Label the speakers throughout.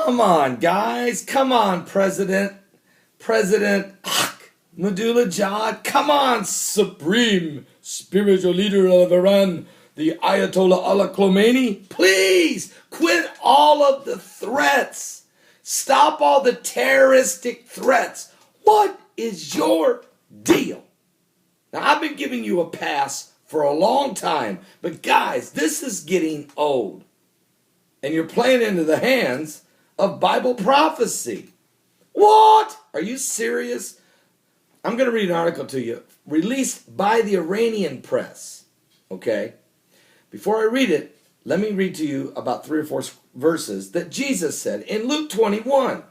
Speaker 1: Come on, guys. Come on, President Ahmadinejad. Come on, Supreme Spiritual Leader of Iran, the Ayatollah Ali Khamenei. Please quit all of the threats. Stop all the terroristic threats. What is your deal? Now, I've been giving you a pass for a long time, but guys, this is getting old. And you're playing into the hands of Bible prophecy. What? Are you serious? I'm going to read an article to you released by the Iranian press. Okay? Before I read it, let me read to you about 3 or 4 verses that Jesus said in Luke 21.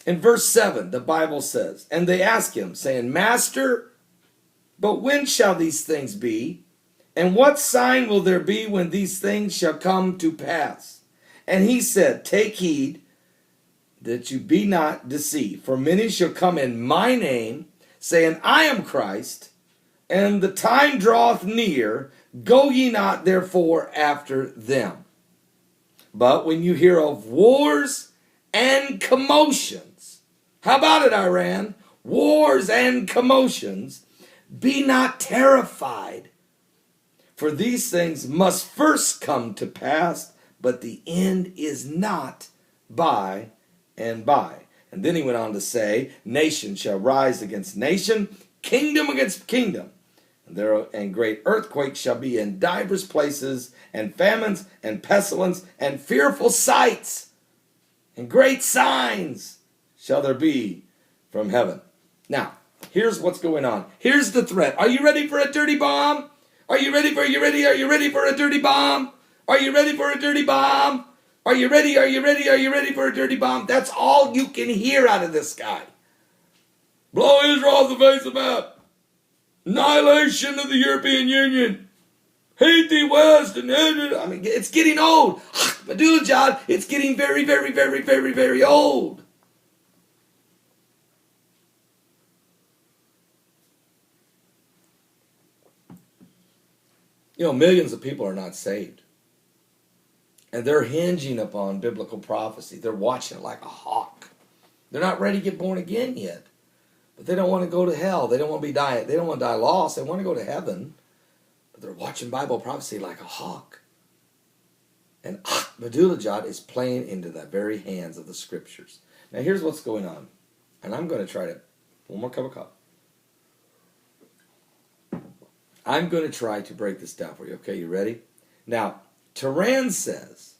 Speaker 1: In verse 7, the Bible says, and they ask him, saying, Master, but when shall these things be? And what sign will there be when these things shall come to pass? And he said, Take heed that you be not deceived, for many shall come in my name, saying, I am Christ, and the time draweth near. Go ye not therefore after them. But when you hear of wars and commotions, how about it, Iran? Wars and commotions, be not terrified. For these things must first come to pass, but the end is not by and by. And then he went on to say, nation shall rise against nation, kingdom against kingdom. And great earthquakes shall be in divers places, and famines, and pestilence, and fearful sights, and great signs shall there be from heaven. Now, here's what's going on. Here's the threat. Are you ready for a dirty bomb? Are you ready for a dirty bomb? Are you ready for a dirty bomb? Are you ready for a dirty bomb? That's all you can hear out of this guy. Blow Israel off the face of the map. Annihilation of the European Union. Hate the West. I mean, it's getting old. Ahmadinejad, it's getting very, very, very, very, very old. You know, millions of people are not saved. And they're hinging upon biblical prophecy. They're watching it like a hawk. They're not ready to get born again yet. But they don't want to go to hell. They don't want to be dying. They don't want to die lost. They want to go to heaven. But they're watching Bible prophecy like a hawk. And Ahmadinejad is playing into the very hands of the scriptures. Now here's what's going on. And I'm going to try to... One more cup of coffee. I'm going to try to break this down for you. Okay, you ready? Now, Tehran says,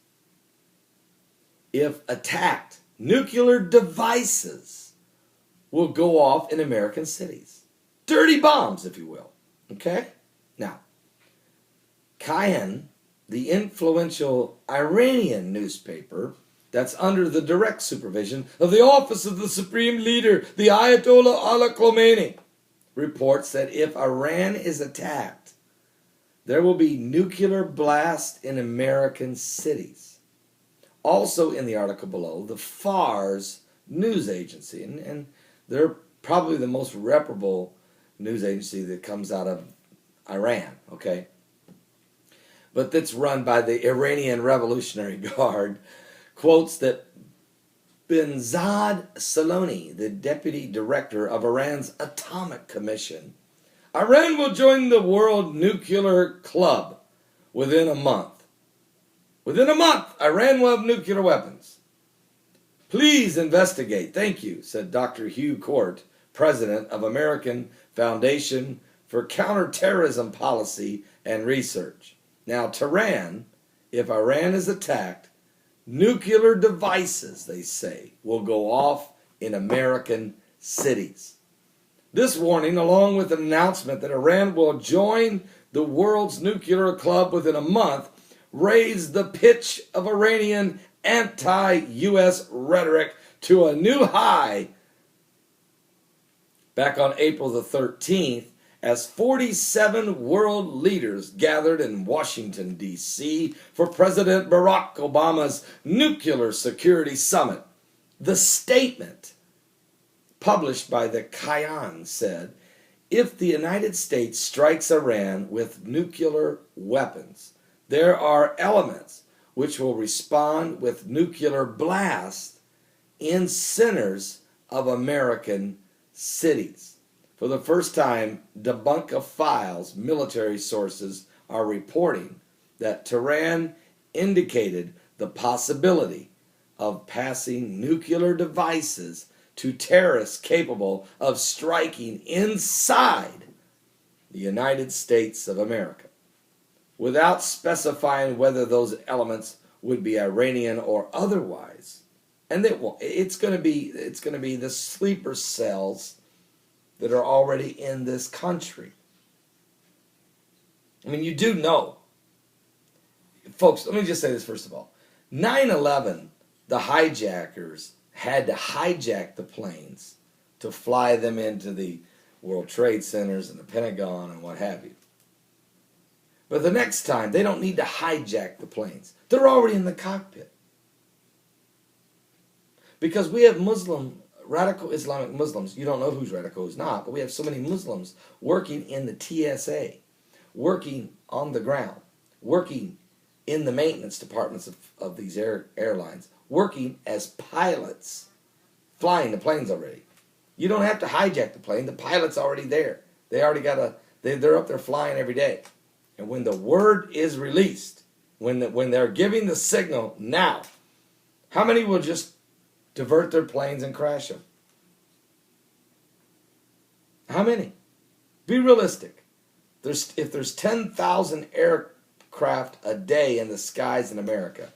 Speaker 1: if attacked, nuclear devices will go off in American cities. Dirty bombs, if you will. Okay? Now, Kayan, the influential Iranian newspaper that's under the direct supervision of the office of the Supreme Leader, the Ayatollah Ali Khamenei, reports that if Iran is attacked, there will be nuclear blast in American cities. Also in the article below, the Fars news agency, and they're probably the most reputable news agency that comes out of Iran, okay? But that's run by the Iranian Revolutionary Guard, quotes that Behzad Saloni, the deputy director of Iran's Atomic Commission, Iran will join the World Nuclear Club within a month. Within a month, Iran will have nuclear weapons. Please investigate. Thank you, said Dr. Hugh Court, president of American Foundation for Counterterrorism Policy and Research. Now, Tehran, if Iran is attacked, nuclear devices, they say, will go off in American cities. This warning, along with an announcement that Iran will join the world's nuclear club within a month, raised the pitch of Iranian anti-U.S. rhetoric to a new high back on April the 13th, as 47 world leaders gathered in Washington, D.C. for President Barack Obama's Nuclear Security Summit. The statement published by the Kayan said, if the United States strikes Iran with nuclear weapons, there are elements which will respond with nuclear blast in centers of American cities. For the first time, Debunka Files military sources are reporting that Tehran indicated the possibility of passing nuclear devices to terrorists capable of striking inside the United States of America, without specifying whether those elements would be Iranian or otherwise. And it's going to be the sleeper cells that are already in this country. I mean, you do know, folks. Let me just say this first of all: 9/11, the hijackers had to hijack the planes to fly them into the World Trade Centers and the Pentagon and what have you. But the next time, they don't need to hijack the planes. They're already in the cockpit. Because we have radical Islamic Muslims. You don't know who's radical, who's not, but we have so many Muslims working in the TSA, working on the ground, working in the maintenance departments of these airlines, working as pilots, flying the planes already. You don't have to hijack the plane. The pilot's already there. They already they're up there flying every day. And when the word is released, when they're giving the signal now, how many will just divert their planes and crash them? How many? Be realistic. If there's 10,000 aircraft a day in the skies in America,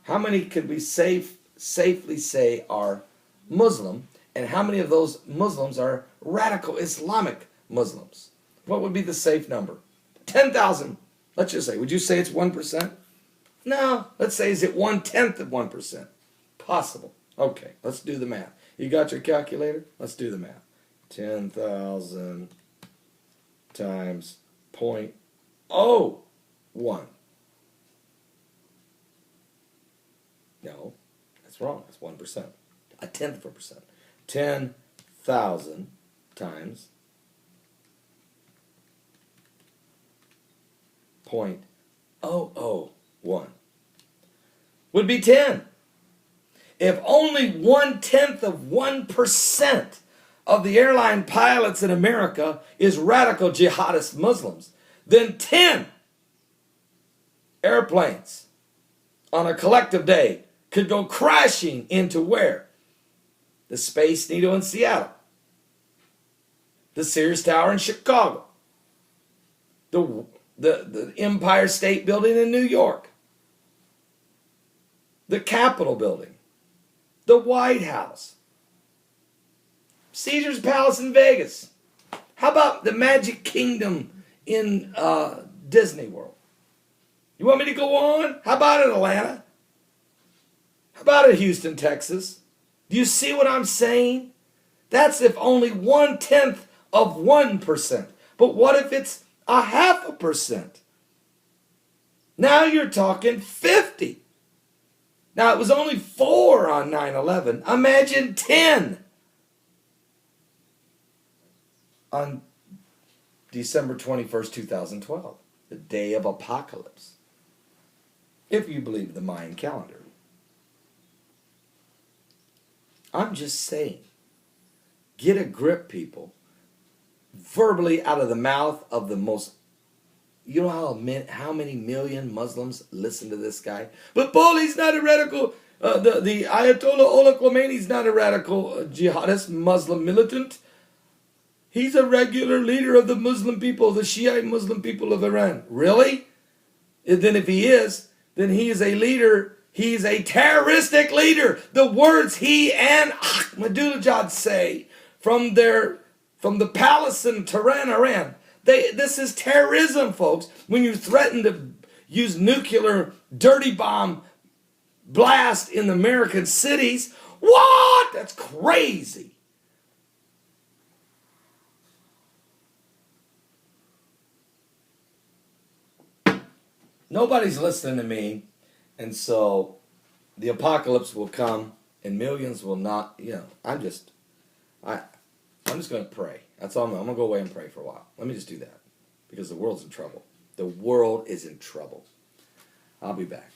Speaker 1: how many could we safely say are Muslim, and how many of those Muslims are radical Islamic Muslims? What would be the safe number? 10,000. Let's just say. Would you say it's 1%? No. Let's say, is it 1/10 of 1%? Possible. Okay, let's do the math. You got your calculator? Let's do the math. 10,000 times 0.01. No, that's wrong. That's 1%. 0.1%. 10,000 times 0.001 would be 10. If only 1/10 of 1% of the airline pilots in America is radical jihadist Muslims, then 10 airplanes on a collective day could go crashing into where? The Space Needle in Seattle, the Sears Tower in Chicago, the Empire State Building in New York, the Capitol Building, the White House, Caesar's Palace in Vegas. How about the Magic Kingdom in Disney World? You want me to go on? How about in Atlanta? How about in Houston, Texas? Do you see what I'm saying? That's if only 1/10 of 1%. But what if it's 0.5%? Now you're talking 50. Now it was only 4 on 9/11. Imagine 10 on December 21st, 2012, the day of apocalypse, if you believe the Mayan calendar. I'm just saying, get a grip, people. Verbally out of the mouth of the most, you know how many million Muslims listen to this guy? But Paul, he's not a radical, the Ayatollah Ola Khomeini is not a radical jihadist Muslim militant. He's a regular leader of the Muslim people, the Shiite Muslim people of Iran. Really? And then if he is, then he is a leader. He's a terroristic leader. The words he and Ahmadinejad say from the palace in Tehran, Iran. This is terrorism, folks. When you threaten to use nuclear dirty bomb blast in American cities, what? That's crazy. Nobody's listening to me, and so the apocalypse will come, and millions will not. I'm just going to pray. That's all. I'm going to go away and pray for a while. Let me just do that, because the world's in trouble. The world is in trouble. I'll be back.